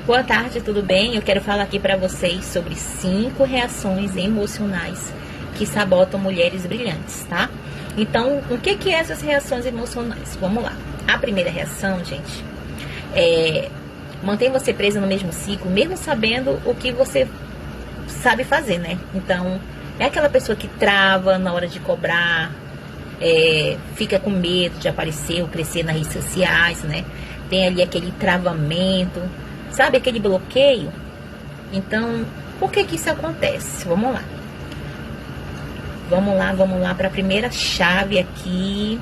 Boa tarde, tudo bem? Eu quero falar aqui para vocês sobre 5 reações emocionais que sabotam mulheres brilhantes, tá? Então, o que é essas reações emocionais? Vamos lá. A primeira reação, gente, mantém você presa no mesmo ciclo, mesmo sabendo o que você sabe fazer, né? Então, é aquela pessoa que trava na hora de cobrar, fica com medo de aparecer ou crescer nas redes sociais, né? Tem ali aquele travamento, sabe, aquele bloqueio. Então, por que isso acontece? Vamos lá para a primeira chave aqui.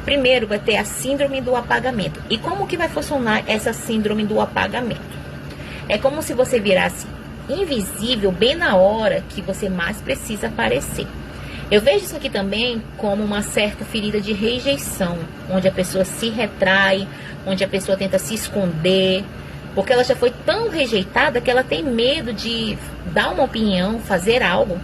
Primeiro vai ter a síndrome do apagamento. E como que vai funcionar essa síndrome do apagamento? É como se você virasse invisível bem na hora que você mais precisa aparecer. Eu vejo isso aqui também como uma certa ferida de rejeição, onde a pessoa se retrai, onde a pessoa tenta se esconder, porque ela já foi tão rejeitada que ela tem medo de dar uma opinião, fazer algo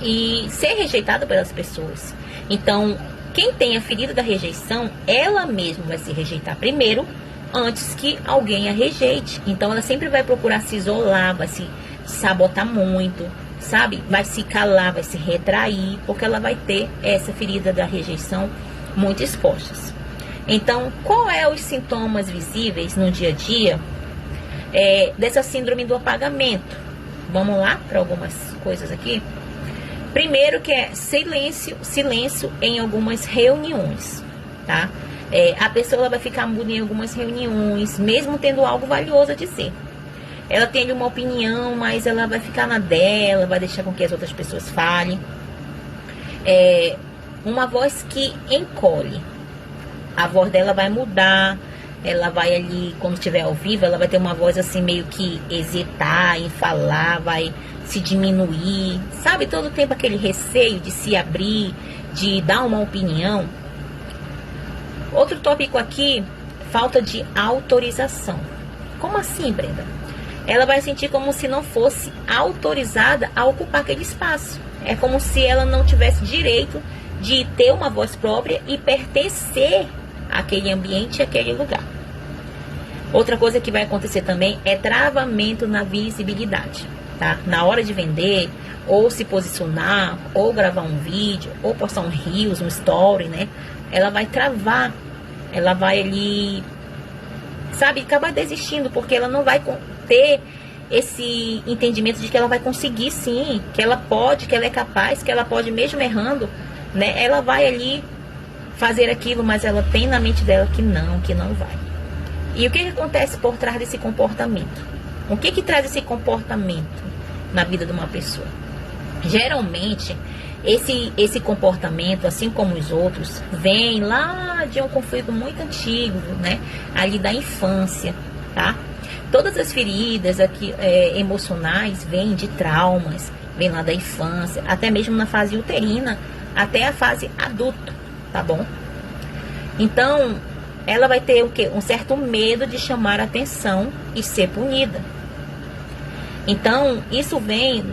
e ser rejeitada pelas pessoas. Então, quem tem a ferida da rejeição, ela mesma vai se rejeitar primeiro, antes que alguém a rejeite. Então, ela sempre vai procurar se isolar, vai se sabotar muito, sabe? Vai se calar, vai se retrair, porque ela vai ter essa ferida da rejeição muito expostas. Então, qual é os sintomas visíveis no dia a dia dessa síndrome do apagamento? Vamos lá para algumas coisas aqui. Primeiro que é silêncio em algumas reuniões, tá? A pessoa ela vai ficar muda em algumas reuniões, mesmo tendo algo valioso a dizer. Ela tem ali uma opinião, mas ela vai ficar na dela, vai deixar com que as outras pessoas falem. Uma voz que encolhe. A voz dela vai mudar, ela vai ali, quando estiver ao vivo, ela vai ter uma voz assim meio que hesitar em falar, vai se diminuir. Sabe, todo tempo aquele receio de se abrir, de dar uma opinião. Outro tópico aqui, falta de autorização. Como assim, Brenda? Ela vai sentir como se não fosse autorizada a ocupar aquele espaço. É como se ela não tivesse direito de ter uma voz própria e pertencer àquele ambiente, àquele lugar. Outra coisa que vai acontecer também é travamento na visibilidade, tá? Na hora de vender, ou se posicionar, ou gravar um vídeo, ou postar um reels, um story, né? Ela vai travar, ela vai ali, sabe, acabar desistindo, porque ela não vai ter esse entendimento de que ela vai conseguir sim, que ela pode, que ela é capaz, que ela pode mesmo errando, né? Ela vai ali fazer aquilo, mas ela tem na mente dela que não vai. E o que acontece por trás desse comportamento? O que traz esse comportamento na vida de uma pessoa? Geralmente, esse comportamento, assim como os outros, vem lá de um conflito muito antigo, né? Ali da infância, tá? Todas as feridas aqui, emocionais vêm de traumas, vêm lá da infância, até mesmo na fase uterina, até a fase adulta, tá bom? Então, ela vai ter o quê? Um certo medo de chamar a atenção e ser punida. Então, isso vem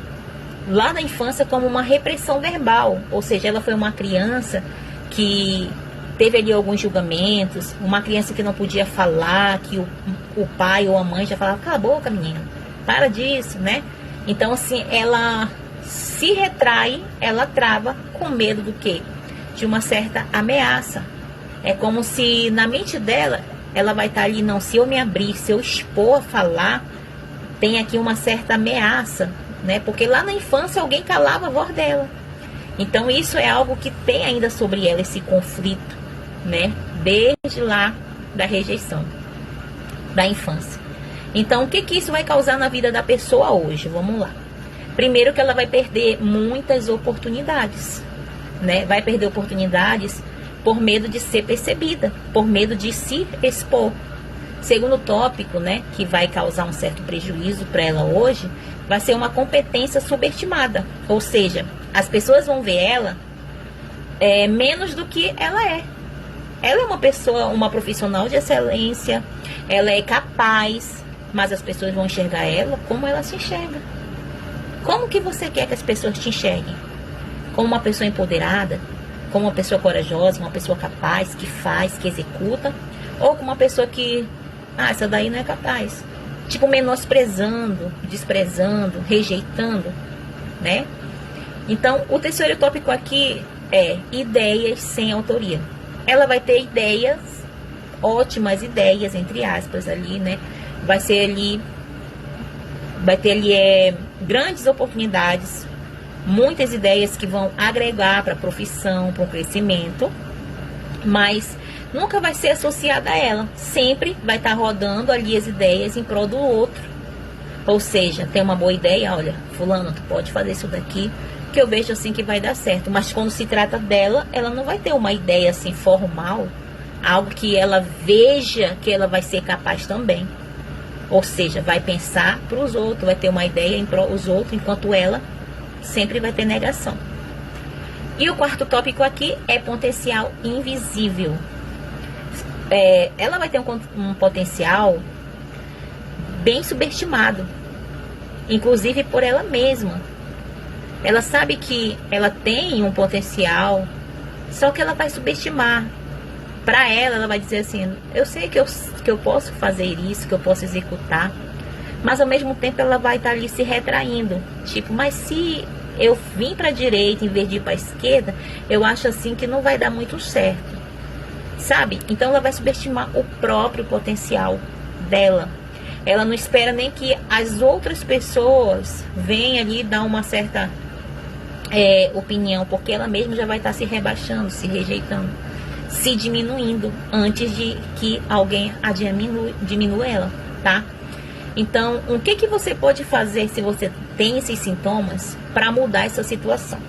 lá na infância como uma repressão verbal, ou seja, ela foi uma criança que teve ali alguns julgamentos, uma criança que não podia falar, que o pai ou a mãe já falava, cala a boca, menina, para disso, né? Então, assim, ela se retrai, ela trava com medo do quê? De uma certa ameaça. É como se na mente dela, ela vai estar ali, não, se eu me abrir, se eu expor a falar, tem aqui uma certa ameaça, né? Porque lá na infância alguém calava a voz dela. Então isso é algo que tem ainda sobre ela, esse conflito, né? Desde lá da rejeição, da infância. Então o que isso vai causar na vida da pessoa hoje? Vamos lá. Primeiro que ela vai perder muitas oportunidades, né? Vai perder oportunidades por medo de ser percebida, por medo de se expor. Segundo tópico, né, que vai causar um certo prejuízo para ela hoje, vai ser uma competência subestimada. Ou seja, as pessoas vão ver ela menos do que ela é. Ela é uma pessoa, uma profissional de excelência, ela é capaz, mas as pessoas vão enxergar ela como ela se enxerga. Como que você quer que as pessoas te enxerguem? Como uma pessoa empoderada? Como uma pessoa corajosa, uma pessoa capaz, que faz, que executa? Ou como uma pessoa que Ah, essa daí não é capaz. Tipo, menosprezando, desprezando, rejeitando, né? Então, o terceiro tópico aqui é ideias sem autoria. Ela vai ter ideias, ótimas ideias, entre aspas, ali, né? Vai ter ali grandes oportunidades, muitas ideias que vão agregar para a profissão, para o crescimento, mas nunca vai ser associada a ela. Sempre vai estar rodando ali as ideias em prol do outro. Ou seja, tem uma boa ideia, olha, fulano, tu pode fazer isso daqui, que eu vejo assim que vai dar certo. Mas quando se trata dela, ela não vai ter uma ideia assim formal, algo que ela veja que ela vai ser capaz também. Ou seja, vai pensar para os outros, vai ter uma ideia em prol dos outros, enquanto ela sempre vai ter negação. E o quarto tópico aqui é potencial invisível. Ela vai ter um potencial bem subestimado, inclusive por ela mesma. Ela sabe que ela tem um potencial, só que ela vai subestimar. Para ela vai dizer assim, eu sei que eu posso fazer isso, que eu posso executar, mas ao mesmo tempo ela vai estar ali se retraindo. Tipo, mas se eu vim para a direita em vez de ir para a esquerda, eu acho assim que não vai dar muito certo, sabe? Então ela vai subestimar o próprio potencial dela. Ela não espera nem que as outras pessoas venham ali dar uma certa opinião, porque ela mesma já vai estar se rebaixando, se rejeitando, se diminuindo antes de que alguém diminua ela, tá? Então, o que você pode fazer se você tem esses sintomas para mudar essa situação?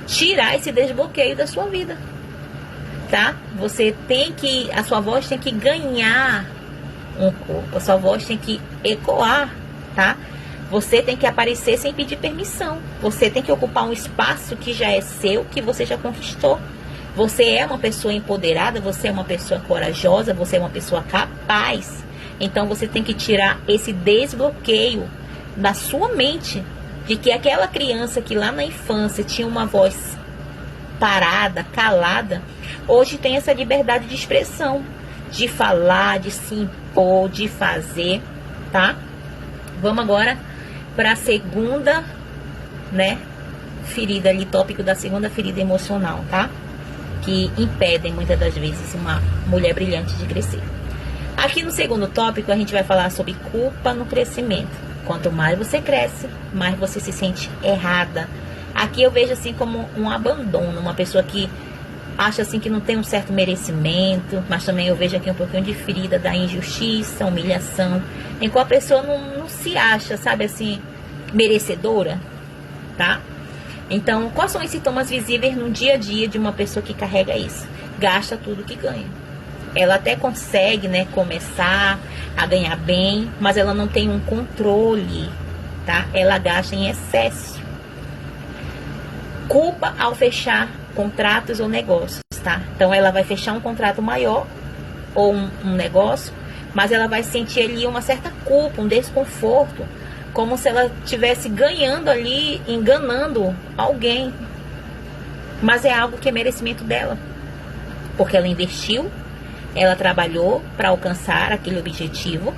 Tirar esse desbloqueio da sua vida, tá? A sua voz tem que ganhar um corpo, a sua voz tem que ecoar, tá? Você tem que aparecer sem pedir permissão. Você tem que ocupar um espaço que já é seu, que você já conquistou. Você é uma pessoa empoderada, você é uma pessoa corajosa, você é uma pessoa capaz. Então você tem que tirar esse desbloqueio da sua mente de que aquela criança que lá na infância tinha uma voz parada, calada, hoje tem essa liberdade de expressão, de falar, de se impor, de fazer, tá? Vamos agora para a segunda, né, ferida ali, tópico da segunda ferida emocional, tá? Que impedem muitas das vezes uma mulher brilhante de crescer. Aqui no segundo tópico a gente vai falar sobre culpa no crescimento. Quanto mais você cresce, mais você se sente errada. Aqui eu vejo assim como um abandono, uma pessoa que acha assim que não tem um certo merecimento, mas também eu vejo aqui um pouquinho de ferida da injustiça, humilhação, em qual a pessoa não se acha, sabe assim, merecedora, tá? Então, quais são os sintomas visíveis no dia a dia de uma pessoa que carrega isso? Gasta tudo que ganha. Ela até consegue, né, começar a ganhar bem, mas ela não tem um controle, tá? Ela gasta em excesso. Culpa ao fechar contratos ou negócios, tá? Então ela vai fechar um contrato maior ou um negócio, mas ela vai sentir ali uma certa culpa, um desconforto, como se ela estivesse ganhando ali, enganando alguém. Mas é algo que é merecimento dela, porque ela investiu, ela trabalhou para alcançar aquele objetivo,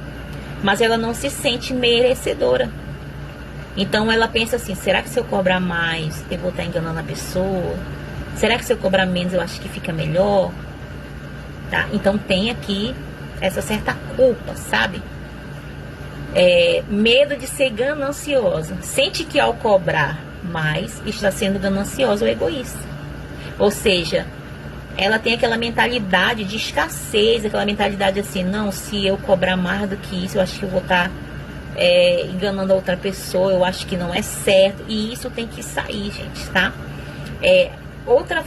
mas ela não se sente merecedora. Então ela pensa assim, será que se eu cobrar mais, eu vou estar enganando a pessoa? Será que se eu cobrar menos, eu acho que fica melhor? Tá? Então tem aqui essa certa culpa, sabe? Medo de ser gananciosa. Sente que ao cobrar mais, está sendo gananciosa ou egoísta. Ou seja, ela tem aquela mentalidade de escassez, aquela mentalidade assim, não, se eu cobrar mais do que isso, eu acho que eu vou estar enganando a outra pessoa, eu acho que não é certo. E isso tem que sair, gente, tá? Outro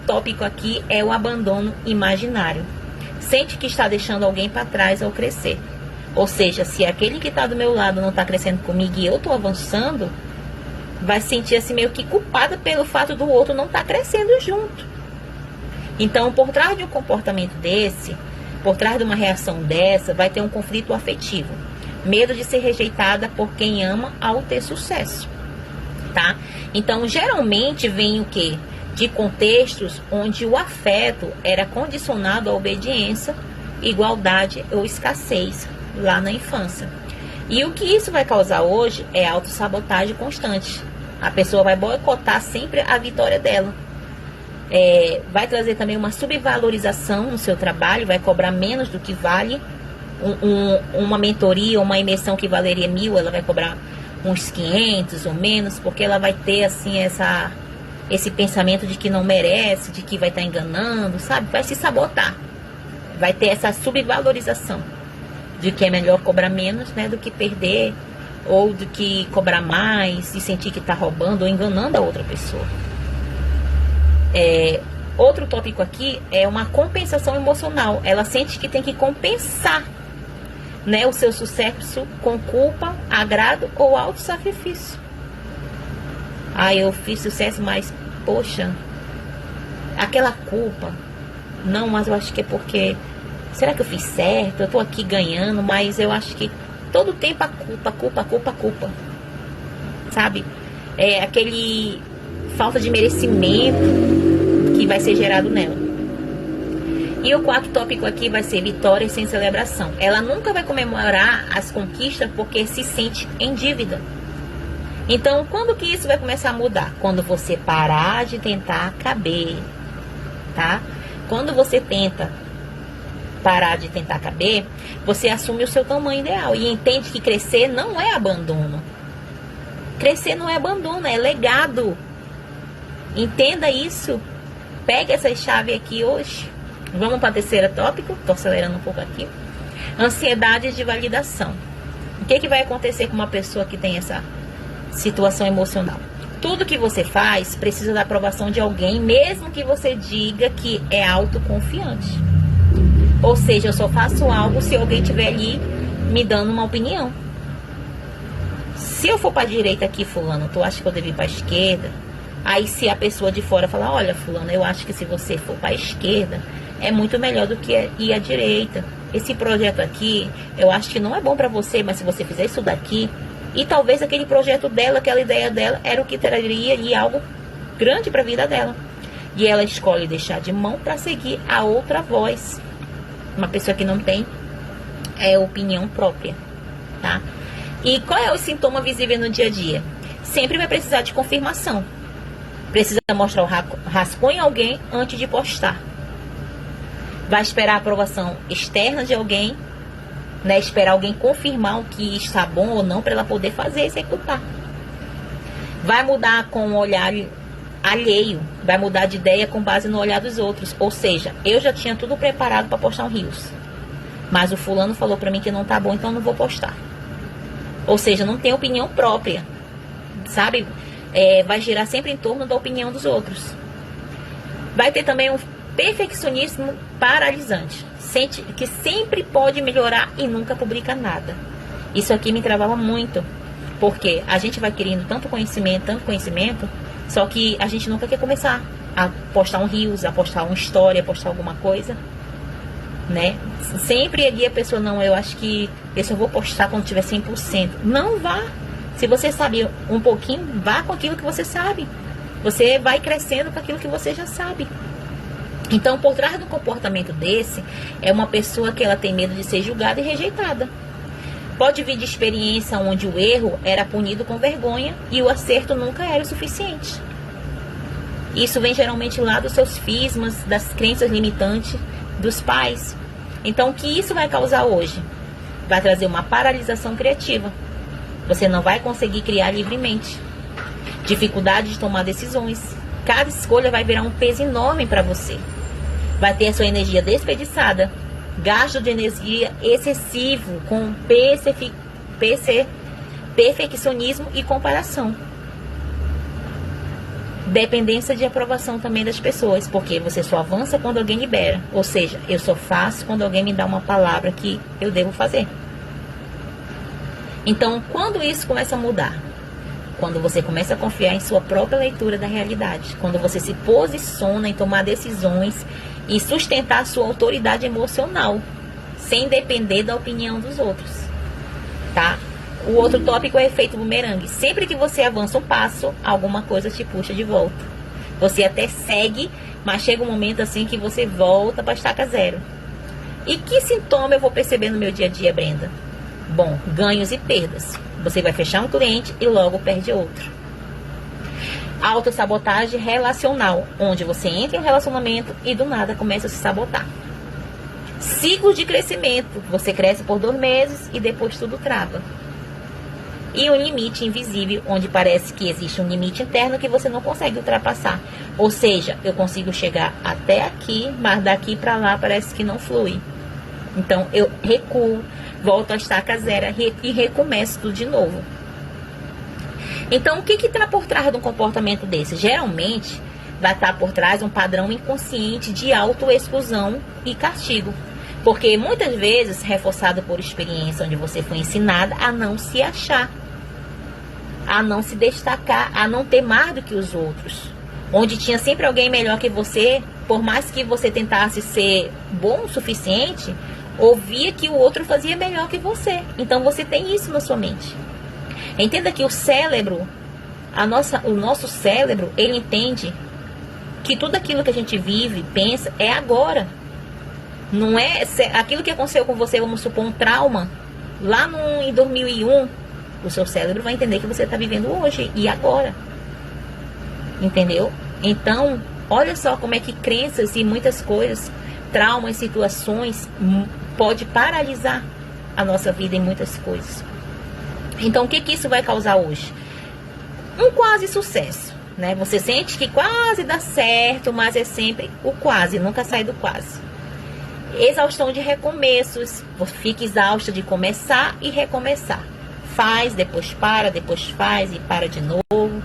tópico aqui é o abandono imaginário. Sente que está deixando alguém para trás ao crescer. Ou seja, se aquele que está do meu lado não está crescendo comigo e eu estou avançando, vai se sentir assim meio que culpada pelo fato do outro não estar crescendo junto. Então, por trás de um comportamento desse, por trás de uma reação dessa, vai ter um conflito afetivo. Medo de ser rejeitada por quem ama ao ter sucesso, tá? Então, geralmente vem o quê? De contextos onde o afeto era condicionado à obediência, igualdade ou escassez. lá na infância. E o que isso vai causar hoje é autossabotagem constante. A pessoa vai boicotar sempre a vitória dela. Vai trazer também uma subvalorização no seu trabalho, vai cobrar menos do que vale. Uma mentoria, uma imersão que valeria 1.000, ela vai cobrar uns 500 ou menos, porque ela vai ter assim esse pensamento de que não merece, de que vai estar enganando, sabe? Vai se sabotar. Vai ter essa subvalorização de que é melhor cobrar menos, né, do que perder, ou do que cobrar mais e sentir que está roubando ou enganando a outra pessoa. Outro tópico aqui é uma compensação emocional. Ela sente que tem que compensar, né, o seu sucesso com culpa, agrado ou autossacrifício. Eu fiz sucesso, mas, poxa, aquela culpa, não, mas eu acho que é porque, será que eu fiz certo? Eu tô aqui ganhando, mas eu acho que todo tempo a culpa, sabe? Aquele falta de merecimento que vai ser gerado nela. E o quarto tópico aqui vai ser vitória sem celebração. Ela nunca vai comemorar as conquistas porque se sente em dívida. Então, quando que isso vai começar a mudar? Quando você parar de tentar caber, tá? Quando você tenta parar de tentar caber, você assume o seu tamanho ideal e entende que crescer não é abandono. Crescer não é abandono, é legado. Entenda isso. Pega essa chave aqui hoje. Vamos para o terceiro tópico. Estou acelerando um pouco aqui. Ansiedade de validação. O que vai acontecer com uma pessoa que tem essa situação emocional? Tudo que você faz precisa da aprovação de alguém, mesmo que você diga que é autoconfiante. Ou seja, eu só faço algo se alguém estiver ali me dando uma opinião. Se eu for para a direita aqui, fulano, tu acha que eu devo ir para a esquerda? Aí se a pessoa de fora falar, olha, fulano, eu acho que se você for para a esquerda, é muito melhor do que ir à direita. Esse projeto aqui, eu acho que não é bom para você, mas se você fizer isso daqui, e talvez aquele projeto dela, aquela ideia dela, era o que traria ali algo grande para a vida dela. E ela escolhe deixar de mão para seguir a outra voz. Uma pessoa que não tem opinião própria, tá? E qual é o sintoma visível no dia a dia? Sempre vai precisar de confirmação. Precisa mostrar o rascunho a alguém antes de postar. Vai esperar a aprovação externa de alguém, né? Esperar alguém confirmar o que está bom ou não para ela poder fazer, executar. Vai mudar com o olhar alheio. Vai mudar de ideia com base no olhar dos outros. Ou seja, eu já tinha tudo preparado para postar um Reels, mas o fulano falou para mim que não tá bom, então eu não vou postar. Ou seja, não tem opinião própria, sabe? Vai girar sempre em torno da opinião dos outros. Vai ter também um perfeccionismo paralisante. Sente que sempre pode melhorar e nunca publica nada. Isso aqui me travava muito, porque a gente vai querendo tanto conhecimento, só que a gente nunca quer começar a postar um Reels, a postar uma história, a postar alguma coisa, né? Sempre ali a pessoa, não, eu acho que eu só vou postar quando tiver 100%. Não vá. Se você sabe um pouquinho, vá com aquilo que você sabe. Você vai crescendo com aquilo que você já sabe. Então, por trás do comportamento desse, é uma pessoa que ela tem medo de ser julgada e rejeitada. Pode vir de experiência onde o erro era punido com vergonha e o acerto nunca era o suficiente. Isso vem geralmente lá dos seus fismas, das crenças limitantes dos pais. Então, o que isso vai causar hoje? Vai trazer uma paralisação criativa. Você não vai conseguir criar livremente. Dificuldade de tomar decisões. Cada escolha vai virar um peso enorme para você. Vai ter a sua energia desperdiçada. Gasto de energia excessivo com perfeccionismo e comparação. Dependência de aprovação também das pessoas, porque você só avança quando alguém libera. Ou seja, eu só faço quando alguém me dá uma palavra que eu devo fazer. Então, quando isso começa a mudar? Quando você começa a confiar em sua própria leitura da realidade. Quando você se posiciona em tomar decisões e sustentar a sua autoridade emocional, sem depender da opinião dos outros, tá? O outro tópico é o efeito bumerangue. Sempre que você avança um passo, alguma coisa te puxa de volta. Você até segue, mas chega um momento assim que você volta para a estaca zero. E que sintoma eu vou perceber no meu dia a dia, Brenda? Bom, ganhos e perdas. Você vai fechar um cliente e logo perde outro. Autossabotagem relacional, onde você entra em um relacionamento e do nada começa a se sabotar. Ciclo de crescimento, você cresce por 2 meses e depois tudo trava. E um limite invisível, onde parece que existe um limite interno que você não consegue ultrapassar. Ou seja, eu consigo chegar até aqui, mas daqui para lá parece que não flui. Então eu recuo, volto à estaca zero e recomeço tudo de novo. Então o que está por trás de um comportamento desse? Geralmente vai estar por trás um padrão inconsciente de autoexclusão e castigo. Porque muitas vezes reforçado por experiência, onde você foi ensinada a não se achar, a não se destacar, a não ter mais do que os outros. Onde tinha sempre alguém melhor que você, por mais que você tentasse ser bom o suficiente, ouvia que o outro fazia melhor que você. Então você tem isso na sua mente. Entenda que o cérebro, o nosso cérebro, ele entende que tudo aquilo que a gente vive, pensa, é agora. Não é aquilo que aconteceu com você, vamos supor, um trauma, lá em 2001, o seu cérebro vai entender que você está vivendo hoje e agora. Entendeu? Então, olha só como é que crenças e muitas coisas, traumas, situações, pode paralisar a nossa vida em muitas coisas. Então, o que isso vai causar hoje? Um quase sucesso, né? Você sente que quase dá certo, mas é sempre o quase, nunca sai do quase. Exaustão de recomeços, você fica exausta de começar e recomeçar. Faz, depois faz e para de novo,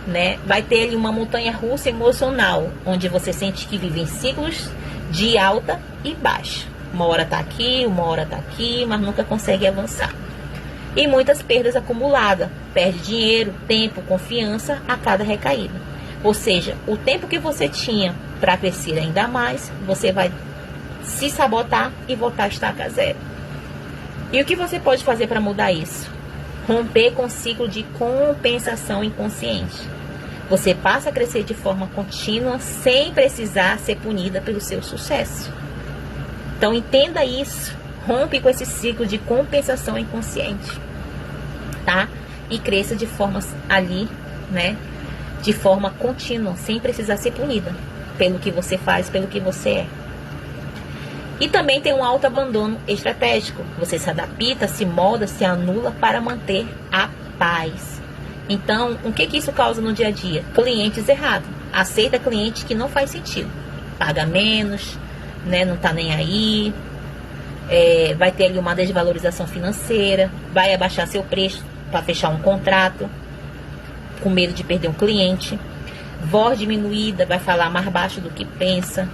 né? Vai ter ali uma montanha russa emocional, onde você sente que vive em ciclos de alta e baixa. Uma hora tá aqui, mas nunca consegue avançar. E muitas perdas acumuladas. Perde dinheiro, tempo, confiança a cada recaída. Ou seja, o tempo que você tinha para crescer ainda mais, você vai se sabotar e voltar a estaca zero. E o que você pode fazer para mudar isso? Romper com o ciclo de compensação inconsciente. Você passa a crescer de forma contínua sem precisar ser punida pelo seu sucesso. Então entenda isso. Rompe com esse ciclo de compensação inconsciente, tá? E cresça de forma ali, né? De forma contínua, sem precisar ser punida pelo que você faz, pelo que você é. E também tem um autoabandono estratégico. Você se adapta, se molda, se anula para manter a paz. Então, o que isso causa no dia a dia? Clientes errados. Aceita cliente que não faz sentido. Paga menos, né? Não tá nem aí. Vai ter ali uma desvalorização financeira. Vai abaixar seu preço para fechar um contrato. Com medo de perder um cliente. Voz diminuída, vai falar mais baixo do que pensa.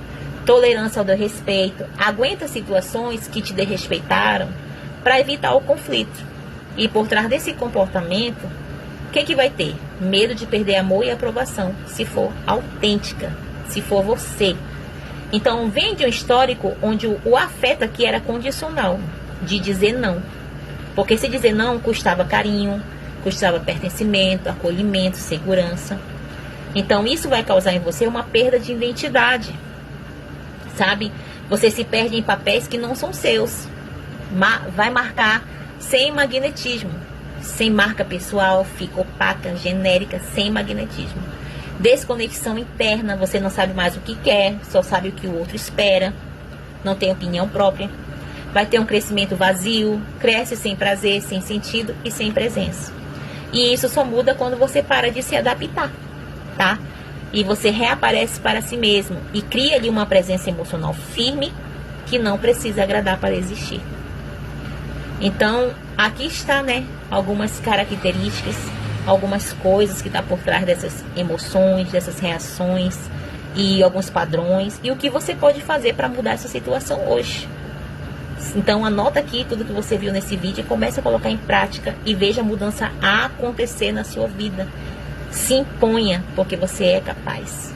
Tolerância ao desrespeito. Aguenta situações que te desrespeitaram para evitar o conflito. E por trás desse comportamento, o que vai ter? Medo de perder amor e aprovação, se for autêntica, se for você. Então, vem de um histórico onde o afeto aqui era condicional, de dizer não. Porque se dizer não custava carinho, custava pertencimento, acolhimento, segurança. Então, isso vai causar em você uma perda de identidade. Sabe? Você se perde em papéis que não são seus. Vai marcar sem magnetismo. Sem marca pessoal, fica opaca, genérica, sem magnetismo. Desconexão interna, você não sabe mais o que quer, só sabe o que o outro espera. Não tem opinião própria. Vai ter um crescimento vazio, cresce sem prazer, sem sentido e sem presença. E isso só muda quando você para de se adaptar, tá? E você reaparece para si mesmo e cria ali uma presença emocional firme que não precisa agradar para existir. Então, aqui está, né, algumas características, algumas coisas que estão por trás dessas emoções, dessas reações e alguns padrões. E o que você pode fazer para mudar essa situação hoje. Então, anota aqui tudo que você viu nesse vídeo e comece a colocar em prática e veja a mudança acontecer na sua vida. Se imponha, porque você é capaz.